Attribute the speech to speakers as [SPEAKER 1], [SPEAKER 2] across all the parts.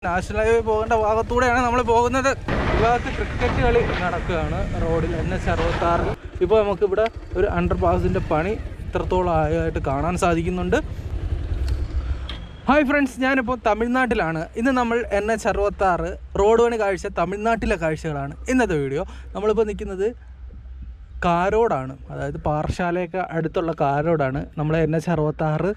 [SPEAKER 1] National highway പോകേണ്ട ഭാഗത്തൂടെയാണ് നമ്മൾ പോകുന്നത്. ഈ ഭാഗത്ത് ക്രിക്കറ്റ് കളി നടക്കുകയാണ് റോഡിൽ NH66. ഇപ്പോൾ നമുക്കിവിടെ ഒരു അണ്ടർ പാസിൻ്റെ പണി ഇത്രത്തോളം ആയിട്ട് കാണാൻ സാധിക്കുന്നുണ്ട്. ഹായ് ഫ്രണ്ട്സ്, ഞാനിപ്പോൾ തമിഴ്നാട്ടിലാണ്. ഇന്ന് നമ്മൾ NH66 റോഡ് പണി കാഴ്ച, തമിഴ്നാട്ടിലെ കാഴ്ചകളാണ് ഇന്നത്തെ വീഡിയോ. നമ്മളിപ്പോൾ നിൽക്കുന്നത് കാരോടാണ്, അതായത് പാറശാലയൊക്കെ അടുത്തുള്ള കാരോടാണ്. നമ്മൾ NH66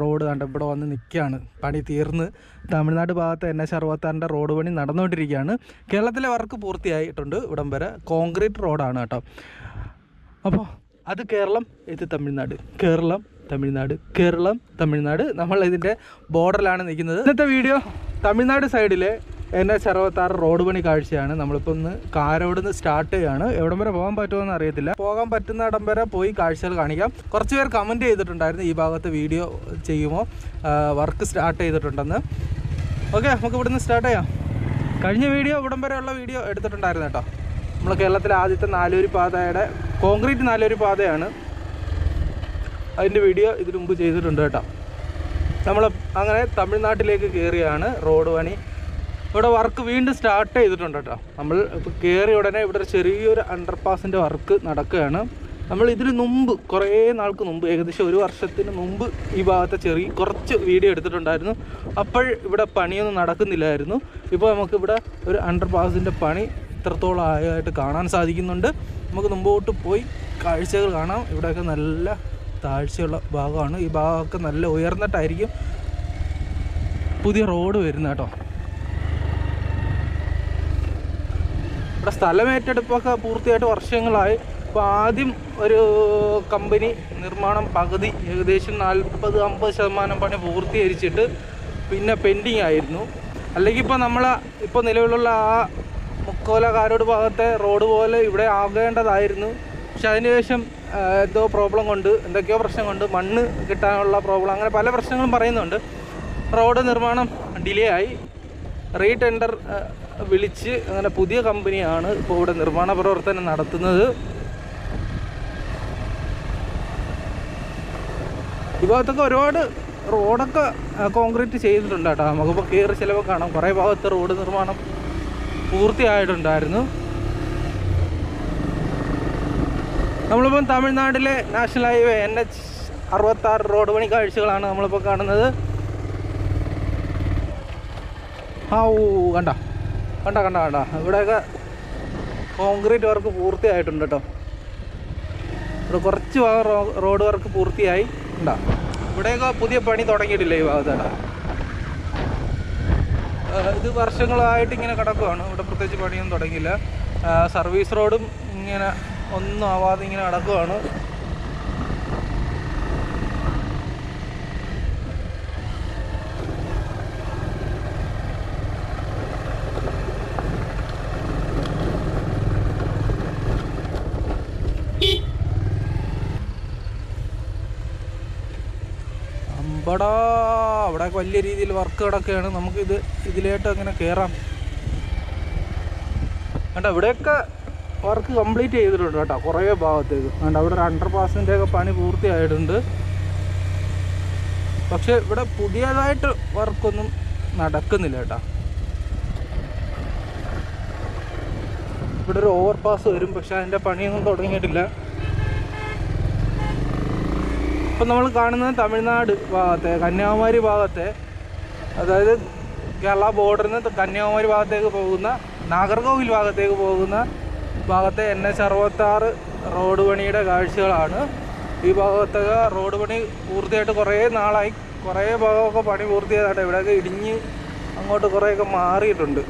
[SPEAKER 1] റോഡ് കണ്ട ഇവിടെ വന്ന് നിൽക്കുകയാണ്. പണി തീർന്ന് തമിഴ്നാട് ഭാഗത്ത് NH66 റോഡ് പണി നടന്നുകൊണ്ടിരിക്കുകയാണ്. കേരളത്തിലെ വർക്ക് പൂർത്തിയായിട്ടുണ്ട്. ഇവിടം വരെ കോൺക്രീറ്റ് റോഡാണ് കേട്ടോ. അപ്പോൾ അത് കേരളം, ഇത് തമിഴ്നാട്. കേരളം തമിഴ്നാട്, കേരളം തമിഴ്നാട്. നമ്മൾ ഇതിൻ്റെ ബോർഡറിലാണ് നിൽക്കുന്നത്. ഇന്നത്തെ വീഡിയോ തമിഴ്നാട് സൈഡിലെ NH66 റോഡ് പണി കാഴ്ചയാണ്. നമ്മളിപ്പോൾ ഒന്ന് കാരോട് നിന്ന് സ്റ്റാർട്ട് ചെയ്യുകയാണ്. എവിടം വരെ പോകാൻ പറ്റുമോയെന്ന് അറിയത്തില്ല. പോകാൻ പറ്റുന്ന ഇടം വരെ പോയി കാഴ്ചകൾ കാണിക്കാം. കുറച്ച് പേർ കമൻറ്റ് ചെയ്തിട്ടുണ്ടായിരുന്നു ഈ ഭാഗത്ത് വീഡിയോ ചെയ്യുമോ, വർക്ക് സ്റ്റാർട്ട് ചെയ്തിട്ടുണ്ടെന്ന്. ഓക്കെ, നമുക്ക് ഇവിടുന്ന് സ്റ്റാർട്ട് ചെയ്യാം. കഴിഞ്ഞ വീഡിയോ ഇവിടം വരെയുള്ള വീഡിയോ എടുത്തിട്ടുണ്ടായിരുന്നു കേട്ടോ. നമ്മൾ കേരളത്തിലെ ആദ്യത്തെ നാലുവരി പാതയുടെ കോൺക്രീറ്റ് നാലുവരി പാതയാണ്. അതിൻ്റെ വീഡിയോ ഇതിനു മുമ്പ് ചെയ്തിട്ടുണ്ട് കേട്ടോ. നമ്മൾ അങ്ങനെ തമിഴ്നാട്ടിലേക്ക് കയറിയാണ്. റോഡ് പണി ഇവിടെ വർക്ക് വീണ്ടും സ്റ്റാർട്ട് ചെയ്തിട്ടുണ്ട് കേട്ടോ. നമ്മൾ ഇപ്പോൾ കയറിയ ഉടനെ ഇവിടെ ഒരു ചെറിയൊരു അണ്ടർപാസിൻ്റെ വർക്ക് നടക്കുകയാണ്. നമ്മൾ ഇതിന് മുമ്പ് കുറേ നാൾക്ക് മുമ്പ്, ഏകദേശം ഒരു വർഷത്തിന് മുമ്പ് ഈ ഭാഗത്തെ കുറച്ച് വീഡിയോ എടുത്തിട്ടുണ്ടായിരുന്നു. അപ്പോൾ ഇവിടെ പണിയൊന്നും നടക്കുന്നില്ലായിരുന്നു. ഇപ്പോൾ നമുക്കിവിടെ ഒരു അണ്ടർപാസിൻ്റെ പണി ഇത്രത്തോളം ആയിട്ട് കാണാൻ സാധിക്കുന്നുണ്ട്. നമുക്ക് മുമ്പോട്ട് പോയി കാഴ്ചകൾ കാണാം. ഇവിടെയൊക്കെ നല്ല താഴ്ചയുള്ള ഭാഗമാണ്. ഈ ഭാഗമൊക്കെ നല്ല ഉയർന്നിട്ടായിരിക്കും പുതിയ റോഡ് വരുന്നത് കേട്ടോ. ഇവിടെ സ്ഥലം ഏറ്റെടുപ്പൊക്കെ പൂർത്തിയായിട്ട് വർഷങ്ങളായി. ഇപ്പോൾ ആദ്യം ഒരു കമ്പനി നിർമ്മാണം പകുതി, ഏകദേശം 40-50% പണി പൂർത്തീകരിച്ചിട്ട് പിന്നെ പെൻഡിങ് ആയിരുന്നു. അല്ലെങ്കിൽ ഇപ്പോൾ ഇപ്പോൾ നിലവിലുള്ള ആ മുക്കോല കാരോട് ഭാഗത്തെ റോഡ് പോലെ ഇവിടെ ആകേണ്ടതായിരുന്നു. പക്ഷെ അതിനുശേഷം എന്തോ പ്രോബ്ലം കൊണ്ട്, എന്തൊക്കെയോ പ്രശ്നം കൊണ്ട്, മണ്ണ് കിട്ടാനുള്ള പ്രോബ്ലം, അങ്ങനെ പല പ്രശ്നങ്ങളും പറയുന്നുണ്ട്. റോഡ് നിർമ്മാണം ഡിലേ ആയി. റീടെൻഡർ വിളിച്ച് അങ്ങനെ പുതിയ കമ്പനിയാണ് ഇപ്പോൾ ഇവിടെ നിർമ്മാണ പ്രവർത്തനം നടത്തുന്നത്. ഈ ഭാഗത്തൊക്കെ ഒരുപാട് റോഡൊക്കെ കോൺക്രീറ്റ് ചെയ്തിട്ടുണ്ട് കേട്ടോ. നമുക്കിപ്പോൾ കയറി ചിലപ്പോൾ കാണാം കുറേ ഭാഗത്ത് റോഡ് നിർമ്മാണം പൂർത്തിയായിട്ടുണ്ടായിരുന്നു. നമ്മളിപ്പം തമിഴ്നാട്ടിലെ നാഷണൽ ഹൈവേ NH66 റോഡ് പണി കാഴ്ചകളാണ് നമ്മളിപ്പോൾ കാണുന്നത്. കണ്ട ഇവിടെയൊക്കെ കോൺക്രീറ്റ് വർക്ക് പൂർത്തിയായിട്ടുണ്ട് കേട്ടോ. ഇവിടെ കുറച്ച് ഭാഗം റോഡ് വർക്ക് പൂർത്തിയായി ഉണ്ടോ. ഇവിടെയൊക്കെ പുതിയ പണി തുടങ്ങിയിട്ടില്ല ഈ ഭാഗത്ത് കേട്ടോ. ഇത് വർഷങ്ങളായിട്ട് ഇങ്ങനെ കിടക്കുകയാണ്. ഇവിടെ പ്രത്യേകിച്ച് പണിയൊന്നും തുടങ്ങിയില്ല. സർവീസ് റോഡും ഇങ്ങനെ ഒന്നും ആവാതെ ഇങ്ങനെ കിടക്കുകയാണ്. അവിടെ വലിയ രീതിയിൽ വർക്ക് കിടക്കുകയാണ്. നമുക്കിത് ഇതിലേട്ട് അങ്ങനെ കയറാം. കണ്ടോ, ഇവിടെയൊക്കെ വർക്ക് കംപ്ലീറ്റ് ചെയ്തിട്ടുണ്ട് കേട്ടോ. കുറേ ഭാഗത്തേക്ക് കണ്ടോ, അവിടെ ഒരു അണ്ടർപാസിൻ്റെ ഒക്കെ പണി പൂർത്തിയായിട്ടുണ്ട്. പക്ഷെ ഇവിടെ പുതിയതായിട്ട് വർക്കൊന്നും നടക്കുന്നില്ല കേട്ടോ. ഇവിടെ ഒരു ഓവർപാസ് വരും, പക്ഷെ അതിൻ്റെ പണിയൊന്നും തുടങ്ങിയിട്ടില്ല. ഇപ്പം നമ്മൾ കാണുന്നത് തമിഴ്നാട് ഭാഗത്തെ, കന്യാകുമാരി ഭാഗത്തെ, അതായത് കേരള ബോർഡറിൽ നിന്ന് കന്യാകുമാരി ഭാഗത്തേക്ക് പോകുന്ന, നാഗർകോവിൽ ഭാഗത്തേക്ക് പോകുന്ന ഭാഗത്തെ NH66 റോഡ് പണിയുടെ കാഴ്ചകളാണ്. ഈ ഭാഗത്തൊക്കെ റോഡ് പണി പൂർത്തിയായിട്ട് കുറേ നാളായി. കുറേ ഭാഗമൊക്കെ പണി പൂർത്തിയായിട്ട് ഇവിടെയൊക്കെ ഇടിഞ്ഞ് അങ്ങോട്ട് കുറേയൊക്കെ മാറിയിട്ടുണ്ട്.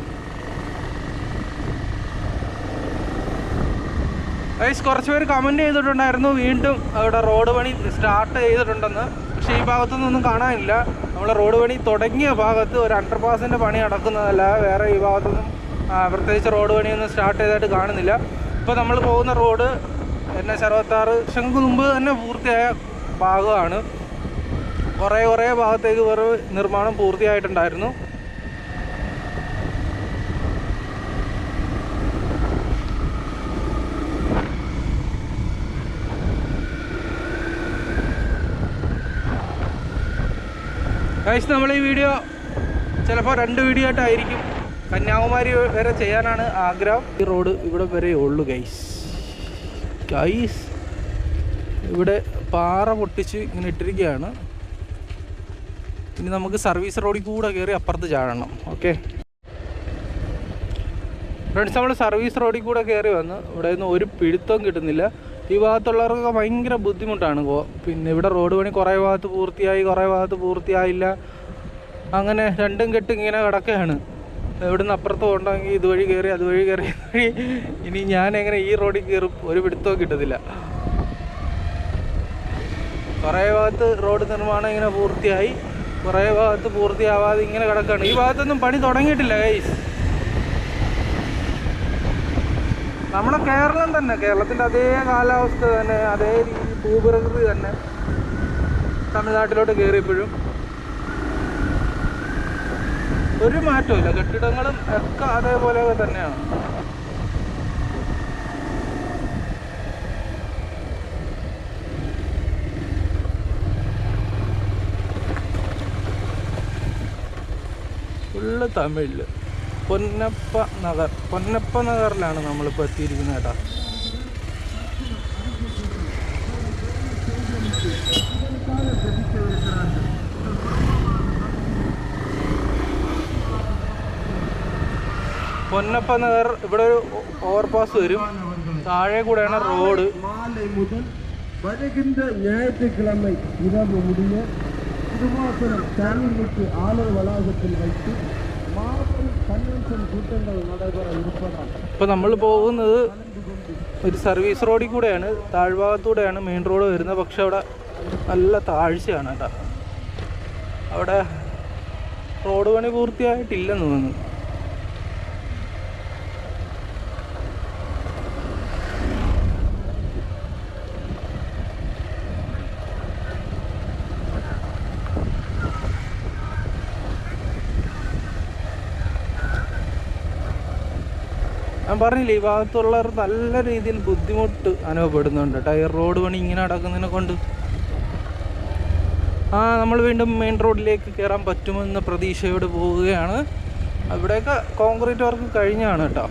[SPEAKER 1] കുറച്ച് പേര് കമൻറ്റ് ചെയ്തിട്ടുണ്ടായിരുന്നു വീണ്ടും അവിടെ റോഡ് പണി സ്റ്റാർട്ട് ചെയ്തിട്ടുണ്ടെന്ന്. പക്ഷേ ഈ ഭാഗത്തുനിന്നൊന്നും കാണാനില്ല. നമ്മൾ റോഡ് പണി തുടങ്ങിയ ഭാഗത്ത് ഒരു അണ്ടർപാസിൻ്റെ പണി നടക്കുന്നതല്ല, വേറെ ഈ ഭാഗത്തൊന്നും പ്രത്യേകിച്ച് റോഡ് പണിയൊന്നും സ്റ്റാർട്ട് ചെയ്തായിട്ട് കാണുന്നില്ല. ഇപ്പോൾ നമ്മൾ പോകുന്ന റോഡ് NH66 വർഷങ്ങൾക്ക് മുമ്പ് തന്നെ പൂർത്തിയായ ഭാഗമാണ്. കുറേ ഭാഗത്തേക്ക് വേറെ നിർമ്മാണം പൂർത്തിയായിട്ടുണ്ടായിരുന്നു. നമ്മൾ ഈ വീഡിയോ ചിലപ്പോൾ 2 വീഡിയോ ആയിട്ടായിരിക്കും. കന്യാകുമാരി വരെ ചെയ്യാനാണ് ആഗ്രഹം. ഈ റോഡ് ഇവിടെ വരെ ഉള്ളു ഗൈസ്. ഇവിടെ പാറ പൊട്ടിച്ച് ഇങ്ങനെ ഇട്ടിരിക്കുകയാണ്. ഇനി നമുക്ക് സർവീസ് റോഡിൽ കൂടെ കയറി അപ്പുറത്ത് ചാടണം. ഓക്കെ ഫ്രണ്ട്സ്, നമ്മൾ സർവീസ് റോഡിൽ കൂടെ കയറി വന്ന് ഇവിടെ നിന്ന് ഒരു പിടുത്തവും കിട്ടുന്നില്ല. ഈ ഭാഗത്തുള്ളവർക്കൊക്കെ ഭയങ്കര ബുദ്ധിമുട്ടാണ്. പിന്നെ ഇവിടെ റോഡ് പണി കുറേ ഭാഗത്ത് പൂർത്തിയായി, കുറേ ഭാഗത്ത് പൂർത്തിയായില്ല. അങ്ങനെ രണ്ടും കെട്ടും ഇങ്ങനെ കിടക്കുകയാണ്. എവിടുന്ന് അപ്പുറത്ത് പോകണമെങ്കിൽ ഇതുവഴി കയറി അതുവഴി കയറി ഇനി ഞാൻ എങ്ങനെ ഈ റോഡിൽ കയറും, ഒരു പിടുത്തവും കിട്ടത്തില്ല. കുറേ ഭാഗത്ത് റോഡ് നിർമ്മാണം ഇങ്ങനെ പൂർത്തിയായി, കുറേ ഭാഗത്ത് പൂർത്തിയാവാതെ ഇങ്ങനെ കിടക്കുകയാണ്. ഈ ഭാഗത്തൊന്നും പണി തുടങ്ങിയിട്ടില്ല ഗൈസ്. നമ്മുടെ കേരളം തന്നെ, കേരളത്തിൻ്റെ അതേ കാലാവസ്ഥ തന്നെ, അതേ രീതി ഭൂപ്രകൃതി തന്നെ തമിഴ്നാട്ടിലോട്ട് കയറിയപ്പോഴും ഒരു മാറ്റമില്ല. കെട്ടിടങ്ങളും ഒക്കെ അതേപോലെയൊക്കെ തന്നെയാണ്. ഫുള്ള് തമിഴില്. പൊന്നപ്പ നഗറിലാണ് നമ്മളിപ്പോൾ എത്തിയിരിക്കുന്നത് കേട്ടോ. പൊന്നപ്പ നഗർ, ഇവിടെ ഒരു ഓവർപാസ് വരും, താഴെ കൂടെയാണ് റോഡ്.
[SPEAKER 2] வருகின்ற ஞாயிற்றுக்கிழமை இரவு முடிய திருவாசனம் சேனலுக்கு ஆலய வளாகத்தில் வைத்து மாபெரும் கன்വെൻഷൻ കൂട്ടങ്ങൾ നടപെറ ഇരുப்பதால்
[SPEAKER 1] ഇപ്പോൾ നമ്മൾ പോകുന്നത് ഒരു സർവീസ് റോഡിൽ കൂടെയാണ്, താഴ്ഭാഗത്തൂടെയാണ് മെയിൻ റോഡ് വരുന്നത്. പക്ഷെ അവിടെ നല്ല താഴ്ചയാണ് കേട്ടോ. അവിടെ റോഡ് പണി പൂർത്തിയായിട്ടില്ലെന്ന് തോന്നുന്നു. ഞാൻ പറഞ്ഞില്ലേ, ഈ ഭാഗത്തുള്ളവർ നല്ല രീതിയിൽ ബുദ്ധിമുട്ട് അനുഭവപ്പെടുന്നുണ്ട് ടയർ റോഡ് പണി ഇങ്ങനെ നടക്കുന്നതിനെ കൊണ്ട്. നമ്മൾ വീണ്ടും മെയിൻ റോഡിലേക്ക് കയറാൻ പറ്റുമെന്ന പ്രതീക്ഷയോട് പോവുകയാണ്. അവിടെയൊക്കെ കോൺക്രീറ്റ് വർക്ക് കഴിഞ്ഞാണ് കേട്ടോ.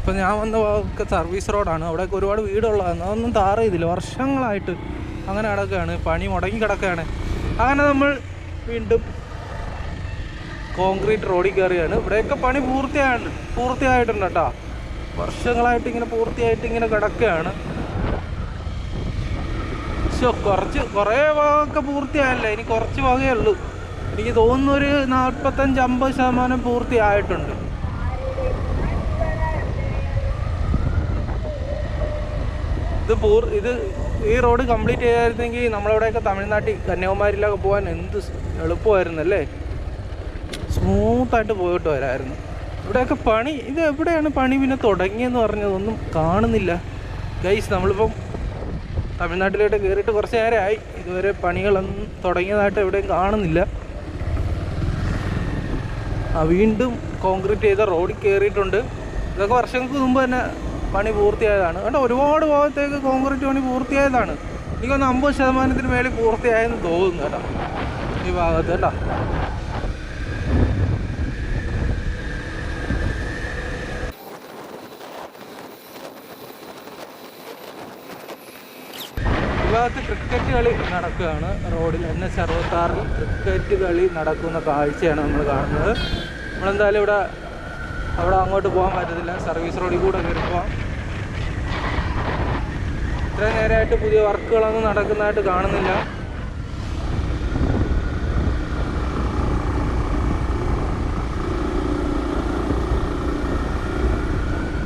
[SPEAKER 1] ഇപ്പം ഞാൻ വന്ന ഭാഗമൊക്കെ സർവീസ് റോഡാണ്. അവിടെയൊക്കെ ഒരുപാട് വീടുള്ളതാണ്. അതൊന്നും താറ ചെയ്തില്ല, വർഷങ്ങളായിട്ട് അങ്ങനെ കിടക്കുകയാണ്, പണി മുടങ്ങി കിടക്കുകയാണ്. അങ്ങനെ നമ്മൾ വീണ്ടും കോൺക്രീറ്റ് റോഡിൽ കയറിയാണ്. ഇവിടെയൊക്കെ പണി പൂർത്തിയായിട്ടുണ്ട് കേട്ടോ. വർഷങ്ങളായിട്ട് ഇങ്ങനെ പൂർത്തിയായിട്ട് ഇങ്ങനെ കിടക്കുകയാണ്. കുറേ ഭാഗമൊക്കെ പൂർത്തിയായല്ല, ഇനി കുറച്ച് ഭാഗമേ ഉള്ളൂ. എനിക്ക് തോന്നുന്നു ഒരു 45-50% പൂർത്തിയായിട്ടുണ്ട്. ഇത് ഈ റോഡ് കംപ്ലീറ്റ് ചെയ്യായിരുന്നെങ്കിൽ നമ്മളവിടെയൊക്കെ തമിഴ്നാട്ടിൽ കന്യാകുമാരിയിലൊക്കെ പോകാൻ എന്ത് എളുപ്പമായിരുന്നല്ലേ. സ്മൂത്തായിട്ട് പോയിട്ട് വരാമായിരുന്നു. ഇവിടെയൊക്കെ പണി, ഇത് എവിടെയാണ് പണി പിന്നെ തുടങ്ങിയെന്ന് പറഞ്ഞതൊന്നും കാണുന്നില്ല ഗൈസ്. നമ്മളിപ്പം തമിഴ്നാട്ടിലോട്ട് കയറിയിട്ട് കുറച്ച് നേരമായി, ഇതുവരെ പണികളൊന്നും തുടങ്ങിയതായിട്ട് എവിടെയും കാണുന്നില്ല. വീണ്ടും കോൺക്രീറ്റ് ചെയ്ത റോഡിൽ കയറിയിട്ടുണ്ട്. ഇതൊക്കെ വർഷങ്ങൾക്ക് മുമ്പ് തന്നെ പണി പൂർത്തിയായതാണ് കേട്ടോ. ഒരുപാട് ഭാഗത്തേക്ക് കോൺക്രീറ്റ് പണി പൂർത്തിയായതാണ്. എനിക്കൊന്ന് 50% മേളിൽ പൂർത്തിയായെന്ന് തോന്നുന്നു കേട്ടോ ഈ ഭാഗത്ത് കേട്ടോ. ഈ ഭാഗത്ത് ക്രിക്കറ്റ് കളി നടക്കുകയാണ്. റോഡിൽ NH66 ക്രിക്കറ്റ് കളി നടക്കുന്ന കാഴ്ചയാണ് നമ്മൾ കാണുന്നത്. നമ്മളെന്തായാലും അവിടെ അങ്ങോട്ട് പോകാൻ പറ്റത്തില്ല, സർവീസ് റോഡിൽ കൂടെ കയറി പോകാം. ഇത്രയും നേരമായിട്ട് പുതിയ വർക്കുകളൊന്നും നടക്കുന്നതായിട്ട് കാണുന്നില്ല.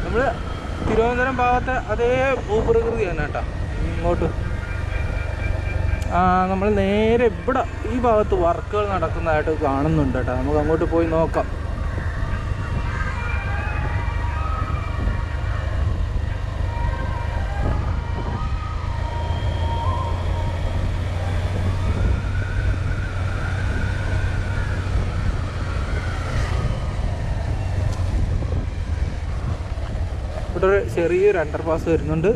[SPEAKER 1] നമ്മൾ തിരുവനന്തപുരം ഭാഗത്തെ അതേ ഭൂപ്രകൃതി തന്നെ കേട്ടോ. ഇങ്ങോട്ട് നമ്മൾ നേരെ ഇവിടെ ഈ ഭാഗത്ത് വർക്കുകൾ നടക്കുന്നതായിട്ട് കാണുന്നുണ്ട് കേട്ടോ. നമുക്ക് അങ്ങോട്ട് പോയി നോക്കാം. ഇവിടെ ഇവിടെ ഒരു ചെറിയൊരു അണ്ടർപാസ് വരുന്നുണ്ട്.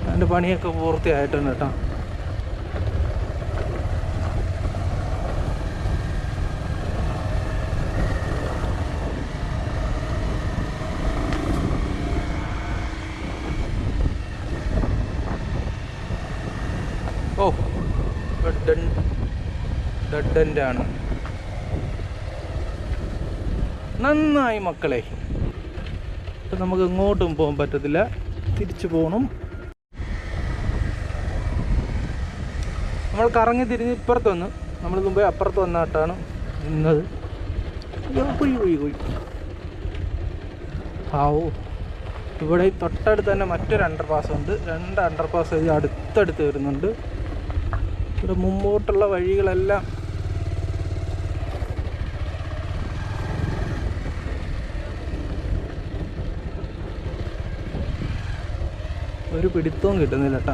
[SPEAKER 1] അതിൻ്റെ പണിയൊക്കെ പൂർത്തിയായിട്ടുണ്ട് കേട്ടോ. ഓ ഡെഡ് എൻഡാണ്. നന്നായി മക്കളെ. ഇപ്പം നമുക്ക് എങ്ങോട്ടും പോകാൻ പറ്റത്തില്ല, തിരിച്ചു പോകണം. നമ്മൾ കറങ്ങി തിരിഞ്ഞ് ഇപ്പുറത്ത് വന്ന്, നമ്മൾ മുമ്പേ അപ്പുറത്ത് വന്നിട്ടാണ് നിന്നത്. ആവോ, ഇവിടെ തൊട്ടടുത്ത് തന്നെ മറ്റൊരു അണ്ടർപാസ് ഉണ്ട്. 2 അണ്ടർപാസ് അടുത്തടുത്ത് വരുന്നുണ്ട്. ഇവിടെ മുമ്പോട്ടുള്ള വഴികളെല്ലാം ഒരു പിടുത്തവും കിട്ടുന്നില്ല കേട്ടോ.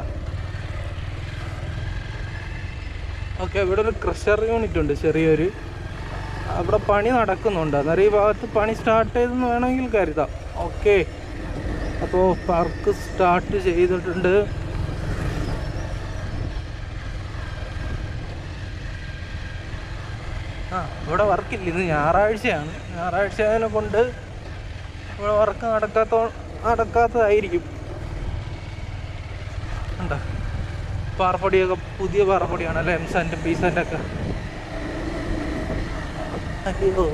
[SPEAKER 1] ഓക്കെ, ഇവിടെ ഒരു ക്രഷർ യൂണിറ്റ് ഉണ്ട് ചെറിയൊരു. അവിടെ പണി നടക്കുന്നുണ്ട്. അന്നേരം ഈ ഭാഗത്ത് പണി സ്റ്റാർട്ട് ചെയ്തെന്ന് വേണമെങ്കിൽ കരുതാം. ഓക്കെ, അപ്പോൾ വർക്ക് സ്റ്റാർട്ട് ചെയ്തിട്ടുണ്ട്. ഇവിടെ വർക്കില്ല. ഇന്ന് ഞായറാഴ്ചയാണ്. ഞായറാഴ്ച അതിനെ കൊണ്ട് ഇവിടെ വർക്ക് നടക്കാത്തതായിരിക്കും. ഉണ്ടോ, പാറപ്പൊടിയൊക്കെ പുതിയ പാറപ്പൊടിയാണല്ലേ, M-സാൻഡും B-സാൻഡൊക്കെ. അയ്യോ,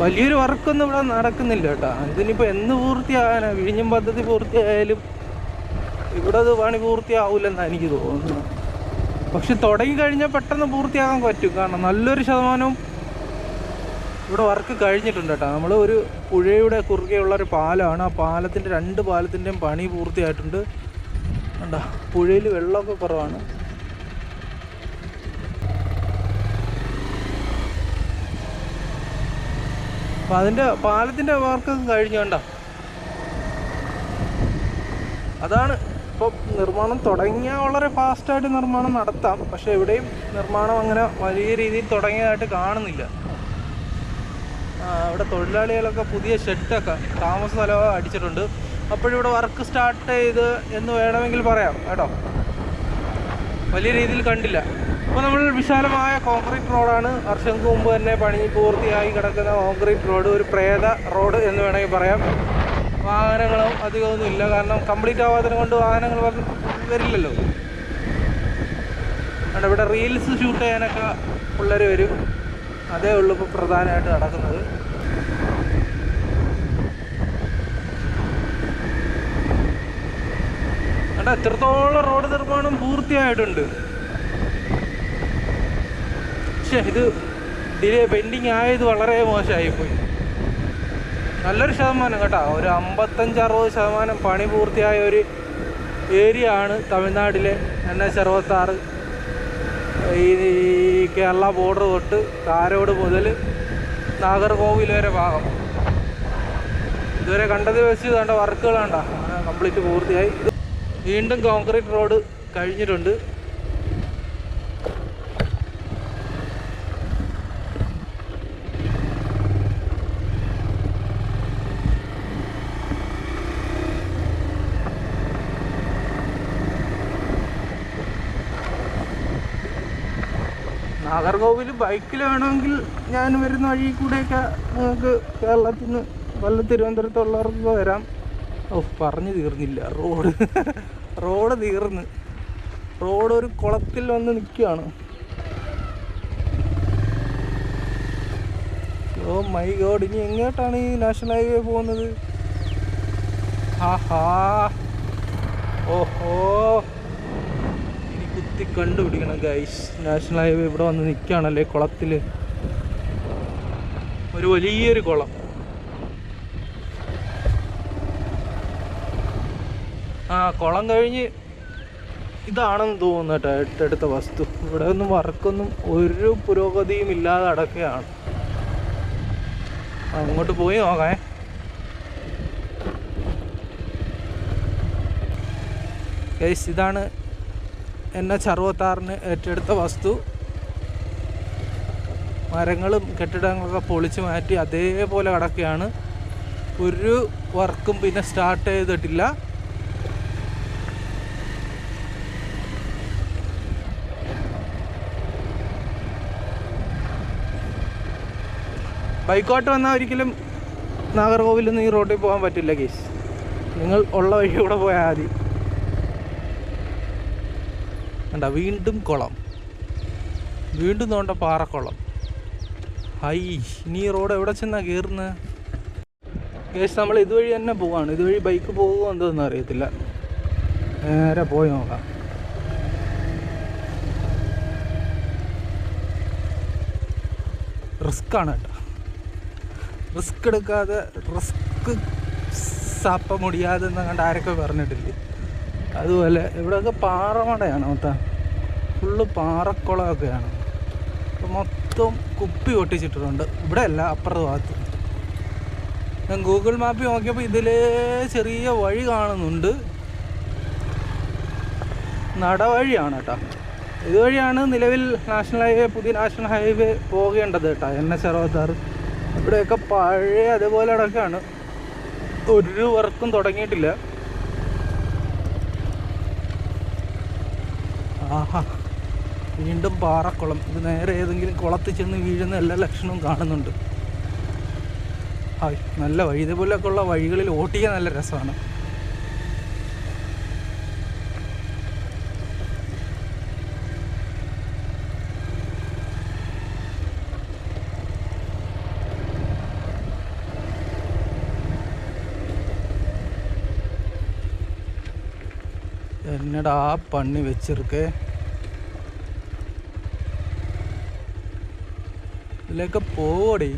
[SPEAKER 1] വലിയൊരു വർക്കൊന്നും ഇവിടെ നടക്കുന്നില്ല കേട്ടോ. ഇതിനിപ്പോൾ എന്ന് പൂർത്തിയാകാനാ? വിഴിഞ്ഞം പദ്ധതി പൂർത്തിയായാലും ഇവിടെ അത് പണി പൂർത്തിയാവില്ലെന്നാണ് എനിക്ക് തോന്നുന്നത്. പക്ഷെ തുടങ്ങിക്കഴിഞ്ഞാൽ പെട്ടെന്ന് പൂർത്തിയാകാൻ പറ്റും. കാരണം നല്ലൊരു ശതമാനവും ഇവിടെ വർക്ക് കഴിഞ്ഞിട്ടുണ്ട് കേട്ടോ. നമ്മൾ ഒരു പുഴയുടെ കുറുകെയുള്ളൊരു പാലമാണ്. ആ പാലത്തിൻ്റെ 2 പാലത്തിൻ്റെയും പണി പൂർത്തിയായിട്ടുണ്ട്. കണ്ടോ, പുഴയിൽ വെള്ളമൊക്കെ കുറവാണ്. അപ്പം അതിൻ്റെ പാലത്തിൻ്റെ വർക്കൊക്കെ കഴിഞ്ഞു. കണ്ടോ, അതാണ് ഇപ്പോൾ നിർമ്മാണം തുടങ്ങിയാൽ വളരെ ഫാസ്റ്റായിട്ട് നിർമ്മാണം നടത്താം. പക്ഷേ എവിടെയും നിർമ്മാണം അങ്ങനെ വലിയ രീതിയിൽ തുടങ്ങിയതായിട്ട് കാണുന്നില്ല. ഇവിടെ തൊഴിലാളികളൊക്കെ പുതിയ ഷെഡൊക്കെ താമസ സ്ഥലമൊക്കെ അടിച്ചിട്ടുണ്ട്. അപ്പോഴിവിടെ വർക്ക് സ്റ്റാർട്ട് ചെയ്ത് എന്ന് വേണമെങ്കിൽ പറയാം കേട്ടോ. വലിയ രീതിയിൽ കണ്ടില്ല. ഇപ്പോൾ നമ്മൾ വിശാലമായ കോൺക്രീറ്റ് റോഡാണ്. വർഷങ്ങൾക്ക് മുമ്പ് തന്നെ പണി പൂർത്തിയായി കിടക്കുന്ന കോൺക്രീറ്റ് റോഡ്, ഒരു പ്രേത റോഡ് എന്ന് വേണമെങ്കിൽ പറയാം. വാഹനങ്ങളും അധികമൊന്നും ഇല്ല. കാരണം കംപ്ലീറ്റ് ആവാത്തതിനെ കൊണ്ട് വാഹനങ്ങൾ വരില്ലല്ലോ. അതുകൊണ്ട് ഇവിടെ റീൽസ് ഷൂട്ട് ചെയ്യാനൊക്കെ പിള്ളേർ വരും. അതേ ഉള്ളൂ ഇപ്പോൾ പ്രധാനമായിട്ട് നടക്കുന്നത്. അതുകൊണ്ട് എത്രത്തോളം റോഡ് നിർമ്മാണം പൂർത്തിയായിട്ടുണ്ട്. പക്ഷേ ഇത് പെൻഡിങ് ആയത് വളരെ മോശമായിപ്പോയി. നല്ലൊരു ശതമാനം കേട്ടോ, ഒരു 55-60% പണി പൂർത്തിയായ ഒരു ഏരിയ ആണ് തമിഴ്നാട്ടിലെ NH-66. ഈ കേരള ബോർഡർ തൊട്ട് കാരോട് മുതൽ നാഗർകോവിൽ വരെ ഭാഗം. ഇതുവരെ കണ്ടത് വെച്ച് കണ്ട വർക്കുകൾ കണ്ട കംപ്ലീറ്റ് പൂർത്തിയായി. വീണ്ടും കോൺക്രീറ്റ് റോഡ് കഴിഞ്ഞിട്ടുണ്ട്. നാഗർകോവിൽ ബൈക്കിൽ വേണമെങ്കിൽ ഞാൻ വരുന്ന വഴി കൂടെയൊക്കെ നിങ്ങൾക്ക് കേരളത്തിൽ നിന്ന് വല്ല തിരുവനന്തപുരത്തുള്ളവർക്ക് വരാം. പറഞ്ഞു തീർന്നില്ല. റോഡ് തീർന്ന്. റോഡ് ഒരു കുളത്തിൽ വന്ന് നിൽക്കുകയാണ്. ഓ മൈ ഗോഡ്, ഇനി എങ്ങോട്ടാണ് ഈ നാഷണൽ ഹൈവേ പോകുന്നത്? ആഹാ, ഓഹോ, കുത്തി കണ്ടുപിടിക്കണം ഗൈസ്. നാഷണൽ ഹൈവേ ഇവിടെ വന്ന് നിൽക്കുകയാണല്ലേ കുളത്തിൽ. ഒരു വലിയൊരു കുളം. കുളം കഴിഞ്ഞ് ഇതാണെന്ന് തോന്നുന്നു കേട്ടോ ഏറ്റെടുത്ത വസ്തു. ഇവിടെ ഒന്നും വർക്കൊന്നും ഒരു പുരോഗതിയും ഇല്ലാതെ അടക്കുകയാണ്. അങ്ങോട്ട് പോയി നോക്കേ. ഗൈസ്, ഇതാണ് NH-66 ഏറ്റെടുത്ത വസ്തു. മരങ്ങളും കെട്ടിടങ്ങളൊക്കെ പൊളിച്ച് മാറ്റി അതേപോലെ കിടക്കുകയാണ്. ഒരു വർക്കും പിന്നെ സ്റ്റാർട്ട് ചെയ്തിട്ടില്ല. ബൈക്കോട്ട് വന്നാൽ ഒരിക്കലും നാഗർകോവിലിൽ നിന്ന് ഈ റോഡിൽ പോകാൻ പറ്റില്ല കേസ്. നിങ്ങൾ ഉള്ള വഴി കൂടെ പോയാൽ മതി. കണ്ട വീണ്ടും കുളം, വീണ്ടും തോണ്ട പാറക്കുളം. ഹൈ, ഇനി ഈ റോഡ് എവിടെ ചെന്നാ കയറുന്നത് കേസ്? നമ്മൾ ഇതുവഴി തന്നെ പോവാണ്. ഇതുവഴി ബൈക്ക് പോകുമോ എന്തോന്നും അറിയത്തില്ല. നേരെ പോയി നോക്കാം. റിസ്ക്കാണ് കേട്ടോ. റിസ്ക് എടുക്കാതെ റിസ്ക് സാപ്പ മുടിയാതെ എന്ന് കണ്ട് ആരൊക്കെ പറഞ്ഞിട്ടില്ലേ? അതുപോലെ ഇവിടെയൊക്കെ പാറമടയാണ് മൊത്തം. ഫുള്ള് പാറക്കുളമൊക്കെയാണ്. അപ്പോൾ മൊത്തം കുപ്പി പൊട്ടിച്ചിട്ടുണ്ട്. ഇവിടെ അല്ല, അപ്പുറത്തെ ഭാഗത്ത്. ഞാൻ ഗൂഗിൾ മാപ്പിൽ നോക്കിയപ്പോൾ ഇതിലേ ചെറിയ വഴി കാണുന്നുണ്ട്. നടവഴിയാണ് കേട്ടോ. ഇതുവഴിയാണ് നിലവിൽ നാഷണൽ ഹൈവേ, പുതിയ നാഷണൽ ഹൈവേ പോകേണ്ടത് കേട്ടോ. NH66. ഇവിടെയൊക്കെ പഴയ അതേപോലെ അടക്കമാണ്. ഒരു വർക്കും തുടങ്ങിയിട്ടില്ല. ആഹാ, വീണ്ടും പാറക്കുളം. ഇത് നേരെ ഏതെങ്കിലും കുളത്തിൽ ചെന്ന് വീഴുന്ന എല്ലാ ലക്ഷണവും കാണുന്നുണ്ട്. ഹായ്, നല്ല വഴി. ഇതേപോലെയൊക്കെ ഉള്ള വഴികളിൽ ഓട്ടിക്കാൻ നല്ല രസമാണ്. എന്നടാ പണി വെച്ചിരിക്കേ. ഇതിലേക്ക് പോടി.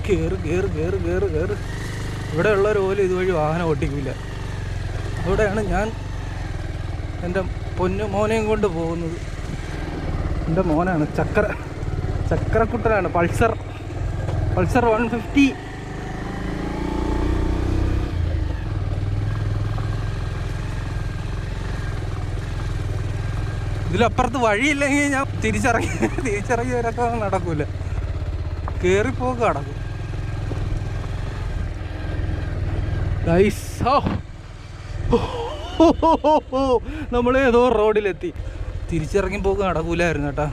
[SPEAKER 1] കേറ് കേറ് കേറ് കേറ് കേറ്. ഇവിടെ ഉള്ളവർ പോലും ഇതുവഴി വാഹനം ഓട്ടിക്കില്ല. അവിടെയാണ് ഞാൻ എൻ്റെ പൊന്നു മോനെയും കൊണ്ട് പോകുന്നത്. എൻ്റെ മോനാണ് ചക്രക്കുട്ടനാണ്. പൾസർ 150. ഇതിലപ്പുറത്ത് വഴിയില്ലെങ്കിൽ ഞാൻ തിരിച്ചിറങ്ങി വരൊക്കെ നടക്കൂല. കയറിപ്പോക്ക് നടക്കും. നമ്മളേതോ റോഡിലെത്തി. തിരിച്ചിറങ്ങി പോക്ക് നടക്കൂലായിരുന്നു കേട്ടോ.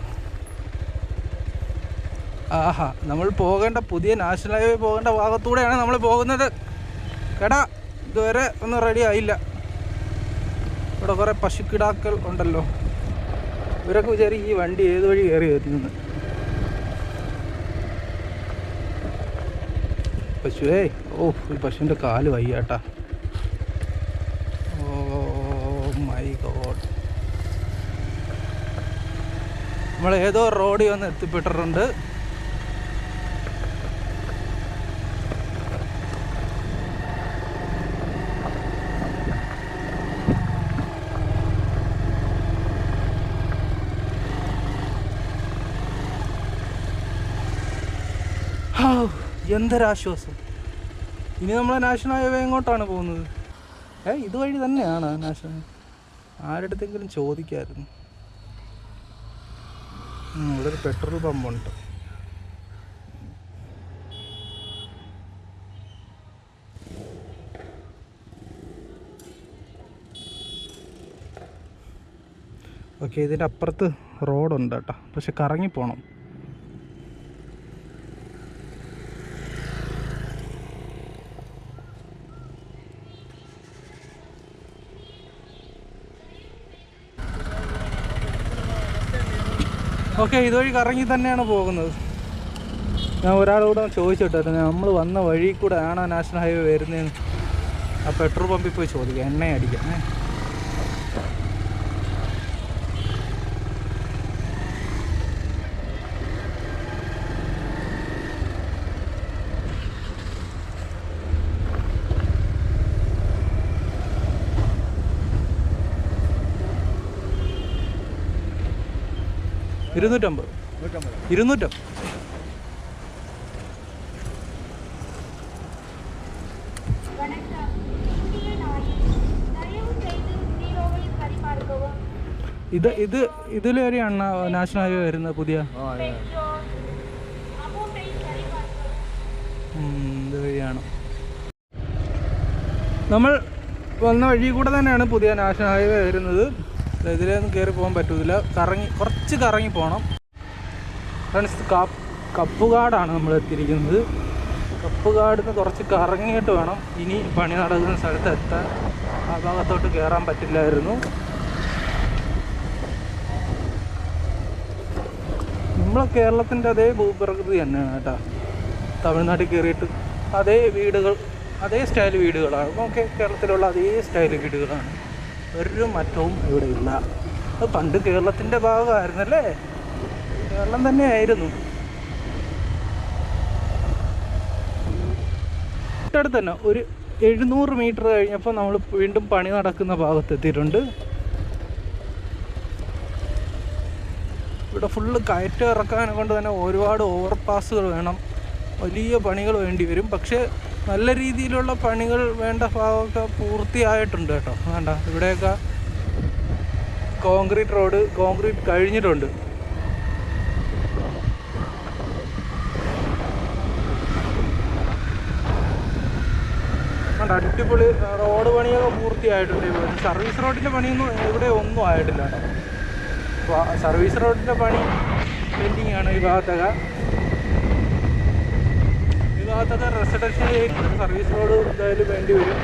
[SPEAKER 1] ആഹാ, നമ്മൾ പോകേണ്ട പുതിയ നാഷണൽ ഹൈവേ പോകേണ്ട ഭാഗത്തൂടെയാണ് നമ്മൾ പോകുന്നത് കേട്ടാ. ഇതുവരെ ഒന്നും റെഡി ആയില്ല. ഇവിടെ കുറേ പശുക്കിടാക്കൾ ഉണ്ടല്ലോ. ഇവരൊക്കെ വിചാരിക്കും ഈ വണ്ടി ഏത് വഴി കയറി വരുന്നത്. പശുവേ, ഓ, ഈ പശുവിൻ്റെ കാല് വയ്യാട്ടാ. Oh my God. നമ്മൾ ഏതോ റോഡിൽ വന്ന് എത്തിപ്പെട്ടിട്ടുണ്ട്. എന്തൊരാശ്വാസം. ഇനി നമ്മളെ നാഷണൽ ഹൈവേ എങ്ങോട്ടാണ് പോകുന്നത്? ഇതുവഴി തന്നെയാണ് നാഷണൽ. ആരുടെടുത്തെങ്കിലും ചോദിക്കാമായിരുന്നു. ഇവിടെ ഒരു പെട്രോൾ പമ്പുണ്ട്. ഓക്കെ, ഇതിൻ്റെ അപ്പുറത്ത് റോഡുണ്ട് കേട്ടോ. പക്ഷെ കറങ്ങിപ്പോണം. ഓക്കെ, ഇതുവഴി കറങ്ങി തന്നെയാണ് പോകുന്നത്. ഞാൻ ഒരാളോട് ചോദിച്ചിട്ടായിരുന്നു, നമ്മൾ വന്ന വഴി കൂടെ ആണോ നാഷണൽ ഹൈവേ വരുന്നതെന്ന്. ആ പെട്രോൾ പമ്പിൽ പോയി ചോദിക്കാം, എണ്ണ അടിക്കാം. $250.
[SPEAKER 3] வணக்கம். இந்தியன் ஆயில் தயவு செய்து 0ல்
[SPEAKER 1] ഇതിലൊരെയാണ് നാഷണൽ ഹൈവേ വരുന്നത് പുതിയ. ഇതുവഴിയാണ് നമ്മൾ വന്ന വഴി കൂടെ തന്നെയാണ് പുതിയ നാഷണൽ ഹൈവേ വരുന്നത്. ഇതിലൊന്നും കയറി പോകാൻ പറ്റില്ല, കുറച്ച് കറങ്ങി പോകണം. ഫ്രണ്ട്സ്, കപ്പുകാടാണ് നമ്മൾ എത്തിയിരിക്കുന്നത്. കപ്പുകാടിൽ നിന്ന് കുറച്ച് കറങ്ങിയിട്ട് വേണം ഇനി പണി നടക്കുന്ന സ്ഥലത്ത് എത്താൻ. ആ ഭാഗത്തോട്ട് കയറാൻ പറ്റില്ലായിരുന്നു. നമ്മളെ കേരളത്തിൻ്റെ അതേ ഭൂപ്രകൃതി തന്നെയാണ് കേട്ടോ. തമിഴ്നാട്ടിൽ കയറിയിട്ട് അതേ വീടുകൾ, അതേ സ്റ്റൈൽ വീടുകളാണ്. ഓക്കെ, കേരളത്തിലുള്ള അതേ സ്റ്റൈൽ വീടുകളാണ്. ഒരു മാറ്റവും ഇവിടെ ഇല്ല. അത് പണ്ട് കേരളത്തിൻ്റെ ഭാഗമായിരുന്നല്ലേ, കേരളം തന്നെയായിരുന്നു. തൊട്ടടുത്ത് തന്നെ ഒരു 700 മീറ്റർ കഴിഞ്ഞപ്പോൾ നമ്മൾ വീണ്ടും പണി നടക്കുന്ന ഭാഗത്തെത്തിയിട്ടുണ്ട്. ഇവിടെ ഫുള്ള് കയറ്റം ഇറക്കാനെ കൊണ്ട് തന്നെ ഒരുപാട് ഓവർപാസുകൾ വേണം, വലിയ പണികൾ വേണ്ടി വരും. പക്ഷേ നല്ല രീതിയിലുള്ള പണികൾ വേണ്ട ഭാഗമൊക്കെ പൂർത്തിയായിട്ടുണ്ട് കേട്ടോ. വേണ്ട, ഇവിടെയൊക്കെ കോൺക്രീറ്റ് കഴിഞ്ഞിട്ടുണ്ട്. അടിപൊളി റോഡ് പണിയൊക്കെ പൂർത്തിയായിട്ടുണ്ട്. സർവീസ് റോഡിൻ്റെ പണിയൊന്നും ഇവിടെ ഒന്നും ആയിട്ടില്ല കേട്ടോ. സർവീസ് റോഡിൻ്റെ പണി പെൻഡിങ് ആണ്. ഈ ഭാഗത്തൊക്കെ റെസിഡൻഷ്യൽ സർവീസ് റോഡ് എന്തായാലും വേണ്ടി വരും.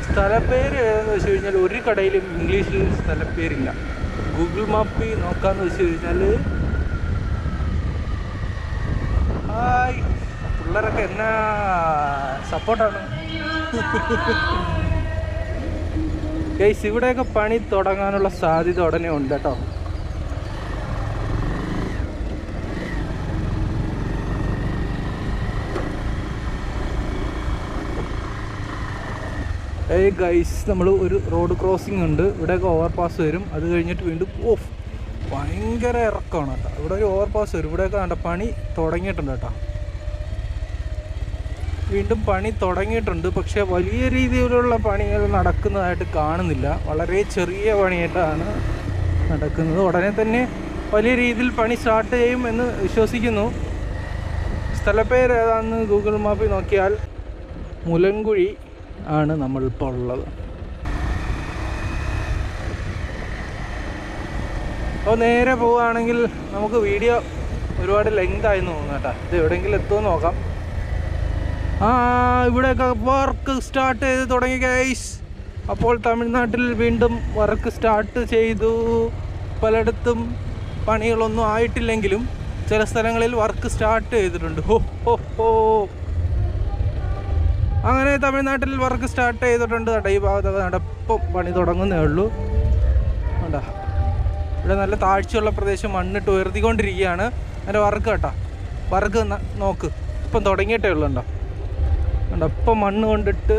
[SPEAKER 1] സ്ഥലപ്പേര് ഏതാണെന്ന് വെച്ച് കഴിഞ്ഞാൽ ഒരു കടയിലും ഇംഗ്ലീഷിൽ സ്ഥലപ്പേരില്ല. ഗൂഗിൾ മാപ്പിൽ നോക്കാമെന്ന് വെച്ച് കഴിഞ്ഞാൽ പിള്ളേരൊക്കെ എന്നാ സപ്പോർട്ടാണ്. ഗൈസ്, ഇവിടെയൊക്കെ പണി തുടങ്ങാനുള്ള സാധ്യത ഉടനെ ഉണ്ട് കേട്ടോ. ഗൈസ്, നമ്മൾ ഒരു റോഡ് ക്രോസിംഗ് ഉണ്ട്. ഇവിടെയൊക്കെ ഓവർപാസ് വരും. അത് കഴിഞ്ഞിട്ട് വീണ്ടും ഭയങ്കര ഇറക്കമാണ് കേട്ടോ. ഇവിടെ ഒരു ഓവർപാസ് വരും. ഇവിടെയൊക്കെ കണ്ട പണി തുടങ്ങിയിട്ടുണ്ട് കേട്ടോ. വീണ്ടും പണി തുടങ്ങിയിട്ടുണ്ട്. പക്ഷേ വലിയ രീതിയിലുള്ള പണികൾ നടക്കുന്നതായിട്ട് കാണുന്നില്ല. വളരെ ചെറിയ പണിയായിട്ടാണ് നടക്കുന്നത്. ഉടനെ തന്നെ വലിയ രീതിയിൽ പണി സ്റ്റാർട്ട് ചെയ്യും എന്ന് വിശ്വസിക്കുന്നു. സ്ഥലപ്പേര് ഏതാണെന്ന് ഗൂഗിൾ മാപ്പിൽ നോക്കിയാൽ മുലങ്കുഴി ആണ് നമ്മളിപ്പോൾ ഉള്ളത്. അപ്പോൾ നേരെ പോവുകയാണെങ്കിൽ നമുക്ക് വീഡിയോ ഒരുപാട് ലെങ്ത് ആയി തോന്നുന്നു കേട്ടോ. ഇത് എവിടെയെങ്കിലും എത്തുമെന്ന് നോക്കാം. ഇവിടെയൊക്കെ വർക്ക് സ്റ്റാർട്ട് ചെയ്ത് തുടങ്ങി ഗൈസ്. അപ്പോൾ തമിഴ്നാട്ടിൽ വീണ്ടും വർക്ക് സ്റ്റാർട്ട് ചെയ്തു. പലയിടത്തും പണികളൊന്നും ആയിട്ടില്ലെങ്കിലും ചില സ്ഥലങ്ങളിൽ വർക്ക് സ്റ്റാർട്ട് ചെയ്തിട്ടുണ്ട്. അങ്ങനെ തമിഴ്നാട്ടിൽ വർക്ക് സ്റ്റാർട്ട് ചെയ്തിട്ടുണ്ട് കേട്ടോ. ഈ ഭാഗത്തൊക്കെ നടപ്പം പണി തുടങ്ങുന്നേ ഉള്ളൂ. വേണ്ട, ഇവിടെ നല്ല താഴ്ചയുള്ള പ്രദേശം മണ്ണിട്ട് ഉയർത്തിക്കൊണ്ടിരിക്കുകയാണ്. അതിൻ്റെ വർക്ക് കേട്ടോ. വർക്ക് നോക്ക്, ഇപ്പം തുടങ്ങിയിട്ടേ ഉള്ളൂ. ഉണ്ടോ, ഇപ്പം മണ്ണ് കൊണ്ടിട്ട്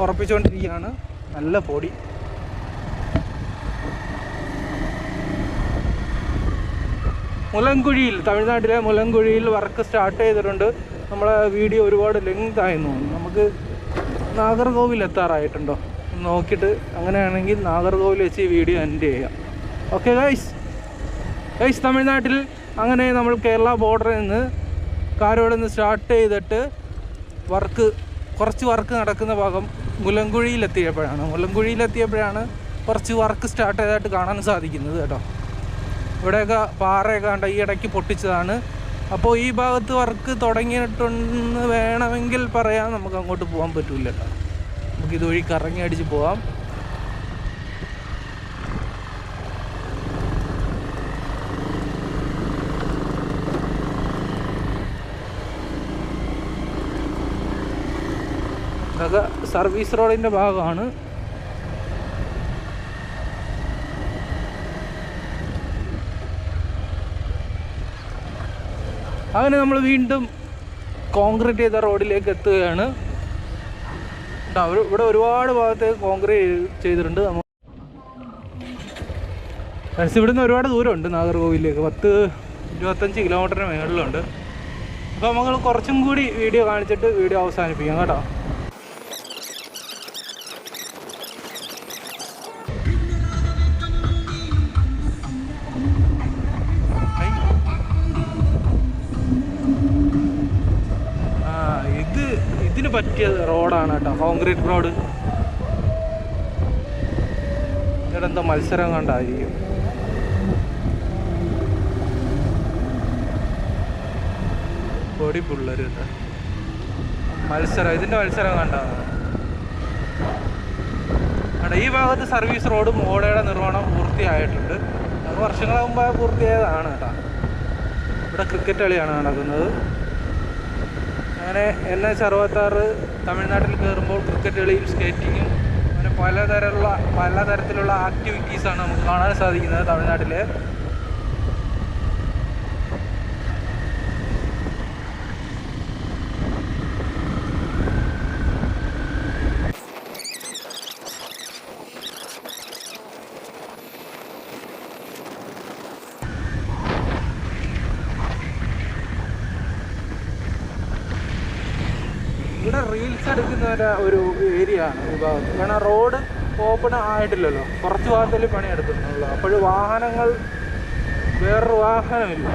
[SPEAKER 1] ഉറപ്പിച്ചുകൊണ്ടിരിക്കുകയാണ്. നല്ല പൊടി. മുലങ്കുഴിയിൽ, തമിഴ്നാട്ടിലെ മുലങ്കുഴിയിൽ വർക്ക് സ്റ്റാർട്ട് ചെയ്തിട്ടുണ്ട്. നമ്മളെ വീഡിയോ ഒരുപാട് ലെങ്ത് ആയെന്ന് തോന്നുന്നു. നമുക്ക് നാഗർകോവിൽ എത്താറായിട്ടുണ്ടോ നോക്കിയിട്ട്, അങ്ങനെയാണെങ്കിൽ നാഗർകോവിൽ വെച്ച് ഈ വീഡിയോ എൻഡ് ചെയ്യാം. ഓക്കെ ഗൈസ്, തമിഴ്നാട്ടിൽ അങ്ങനെ നമ്മൾ കേരള ബോർഡറിൽ നിന്ന് കാരോട് നിന്ന് സ്റ്റാർട്ട് ചെയ്തിട്ട് കുറച്ച് വർക്ക് നടക്കുന്ന ഭാഗം മുലങ്കുഴിയിലെത്തിയപ്പോഴാണ് കുറച്ച് വർക്ക് സ്റ്റാർട്ട് ചെയ്തതായിട്ട് കാണാൻ സാധിക്കുന്നത് കേട്ടോ. ഇവിടെയൊക്കെ പാറയൊക്കെ കണ്ട ഈ ഇടയ്ക്ക് പൊട്ടിച്ചതാണ്. അപ്പോൾ ഈ ഭാഗത്ത് വർക്ക് തുടങ്ങിയിട്ടുണ്ടെന്ന് വേണമെങ്കിൽ പറയാം. നമുക്ക് അങ്ങോട്ട് പോകാൻ പറ്റില്ല കേട്ടോ. നമുക്ക് ഇതുവഴി കറങ്ങി അടിച്ച് പോകാം. ഇതൊക്കെ സർവീസ് റോഡിൻ്റെ ഭാഗമാണ്. അങ്ങനെ നമ്മൾ വീണ്ടും കോൺക്രീറ്റ് ചെയ്ത റോഡിലേക്ക് എത്തുകയാണ്. ഇവിടെ ഒരുപാട് ഭാഗത്തേക്ക് കോൺക്രീറ്റ് ചെയ്തിട്ടുണ്ട്. ഇവിടുന്ന് ഒരുപാട് ദൂരമുണ്ട് നാഗർകോവിലേക്ക്. 10-25 കിലോമീറ്ററിന് മുകളിലുണ്ട്. അപ്പോൾ നമ്മൾ കുറച്ചും കൂടി വീഡിയോ കാണിച്ചിട്ട് വീഡിയോ അവസാനിപ്പിക്കാം കേട്ടോ. പറ്റിയ റോഡാണ് കേട്ടോ, കോൺക്രീറ്റ് റോഡ്. ഇവിടെ എന്തോ മത്സരം കണ്ടായിരിക്കും. പൊടി പിള്ളേർ കേട്ടോ മത്സരം, ഇതിൻ്റെ മത്സരം കണ്ടാണ്. ഈ ഭാഗത്ത് സർവീസ് റോഡും ഓടയുടെ നിർമ്മാണം പൂർത്തിയായിട്ടുണ്ട്. അത് വർഷങ്ങൾക്ക് മുമ്പ് പൂർത്തിയായതാണ് കേട്ടോ. ഇവിടെ ക്രിക്കറ്റ് കളിയാണ് നടക്കുന്നത്. അങ്ങനെ NH66 തമിഴ്നാട്ടിൽ കയറുമ്പോൾ ക്രിക്കറ്റ് കളിയും സ്കേറ്റിങ്ങും അങ്ങനെ പലതരത്തിലുള്ള ആക്ടിവിറ്റീസാണ് നമുക്ക് കാണാൻ സാധിക്കുന്നത് തമിഴ്നാട്ടിൽ. ഇവിടെ റീൽസ് എടുക്കുന്ന ഒരു ഏരിയ ആണ് ഈ ഭാഗത്ത്. കാരണം റോഡ് ഓപ്പൺ ആയിട്ടില്ലല്ലോ, കുറച്ച് ഭാഗത്തിൽ പണിയെടുക്കുന്നുള്ളൂ. അപ്പോൾ വാഹനങ്ങൾ വേറൊരു വാഹനമില്ല.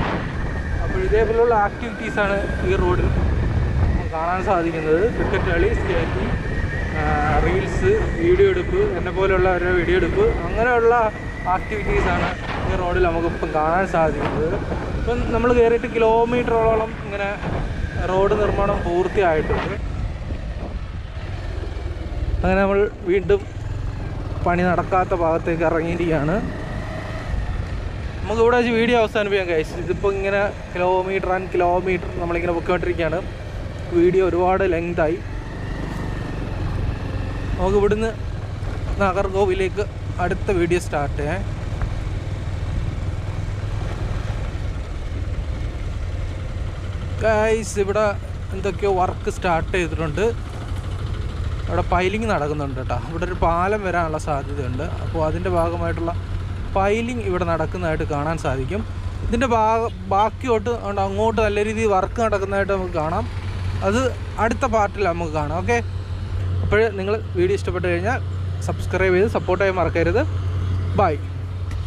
[SPEAKER 1] അപ്പോൾ ഇതേപോലുള്ള ആക്ടിവിറ്റീസാണ് ഈ റോഡിൽ കാണാൻ സാധിക്കുന്നത്. ക്രിക്കറ്റ് കളി, സ്കേറ്റിംഗ്, റീൽസ്, വീഡിയോ എടുപ്പ്, എന്നെ പോലെയുള്ള ഒരു വീഡിയോ എടുപ്പ്, അങ്ങനെയുള്ള ആക്ടിവിറ്റീസാണ് ഈ റോഡിൽ നമുക്കിപ്പം കാണാൻ സാധിക്കുന്നത്. ഇപ്പം നമ്മൾ കയറിയിട്ട് കിലോമീറ്ററോളം ഇങ്ങനെ റോഡ് നിർമ്മാണം പൂർത്തിയായിട്ടുണ്ട്. അങ്ങനെ നമ്മൾ വീണ്ടും പണി നടക്കാത്ത ഭാഗത്തേക്ക് ഇറങ്ങിയിരിക്കുകയാണ്. നമുക്കിവിടെ വെച്ച് വീഡിയോ അവസാനിപ്പിക്കാൻ കഴിച്ചു. ഇതിപ്പോൾ ഇങ്ങനെ കിലോമീറ്റർ നമ്മളിങ്ങനെ പൊയ്ക്കൊണ്ടിരിക്കുകയാണ്. വീഡിയോ ഒരുപാട് ലെങ്തായി. നമുക്ക് ഇവിടുന്ന് നാഗർകോവിലേക്ക് അടുത്ത വീഡിയോ സ്റ്റാർട്ട് ചെയ്യാം. ഗൈസ്, ഇവിടെ എന്തൊക്കെയോ വർക്ക് സ്റ്റാർട്ട് ചെയ്തിട്ടുണ്ട്. അവിടെ പൈലിങ് നടക്കുന്നുണ്ട് കേട്ടോ. ഇവിടെ ഒരു പാലം വരാനുള്ള സാധ്യതയുണ്ട്. അപ്പോൾ അതിൻ്റെ ഭാഗമായിട്ടുള്ള പൈലിങ് ഇവിടെ നടക്കുന്നതായിട്ട് കാണാൻ സാധിക്കും. ഇതിൻ്റെ ബാക്കിയോട്ട് അങ്ങോട്ട് നല്ല രീതിയിൽ വർക്ക് നടക്കുന്നതായിട്ട് നമുക്ക് കാണാം. അത് അടുത്ത പാർട്ടിൽ നമുക്ക് കാണാം. ഓക്കെ, അപ്പോൾ നിങ്ങൾ വീഡിയോ ഇഷ്ടപ്പെട്ട് കഴിഞ്ഞാൽ സബ്സ്ക്രൈബ് ചെയ്ത് സപ്പോർട്ട് ചെയ്യാൻ മറക്കരുത്. ബൈ.